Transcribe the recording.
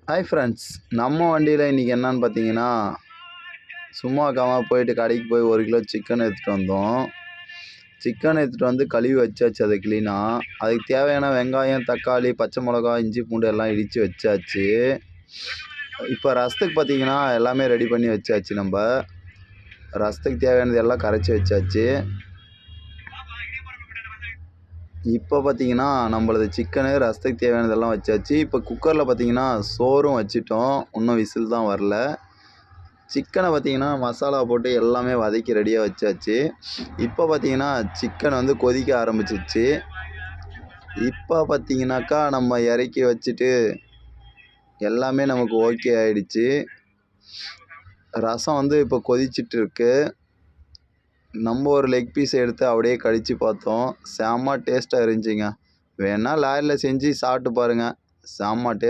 Hi friends, நம்ம வண்டியில் இன்றைக்கி என்னன்னு பார்த்தீங்கன்னா, சும்மா போயிட்டு கடைக்கு போய் 1 கிலோ சிக்கன் எடுத்துகிட்டு வந்தோம். சிக்கன் எடுத்துகிட்டு வந்து கழுவி வச்சாச்சு அதை க்ளீனாக. அதுக்கு தேவையான வெங்காயம், தக்காளி, பச்சை மிளகா, இஞ்சி பூண்டு எல்லாம் இடித்து வச்சாச்சு. இப்போ ரசத்துக்கு பார்த்தீங்கன்னா எல்லாமே ரெடி பண்ணி வச்சாச்சு. நம்ம ரசத்துக்கு தேவையானது எல்லாம் கரைச்சி வச்சாச்சு. இப்போ பார்த்தீங்கன்னா நம்மளது சிக்கனு ரசத்துக்கு தேவையானதெல்லாம் வச்சாச்சு. இப்போ குக்கரில் பார்த்தீங்கன்னா சோறும் வச்சிட்டோம். இன்னும் விசில் தான் வரல. சிக்கனை பார்த்தீங்கன்னா மசாலா போட்டு எல்லாமே வதக்கி ரெடியாக வச்சாச்சு. இப்போ பார்த்தீங்கன்னா சிக்கன் வந்து கொதிக்க ஆரம்பிச்சிச்சு. இப்போ பார்த்தீங்கன்னாக்கா நம்ம இறக்கி வச்சுட்டு எல்லாமே நமக்கு ஓகே ஆயிடுச்சு. ரசம் வந்து இப்போ கொதிச்சிட்டு இருக்கு. நம்ம ஒரு லெக் பீஸ் எடுத்து அப்படியே கடித்து பார்த்தோம். செம்ம டேஸ்ட்டாக இருந்துச்சுங்க. வேணால் லாரியில் செஞ்சு சாப்பிட்டு பாருங்கள். செம்ம டேஸ்ட்.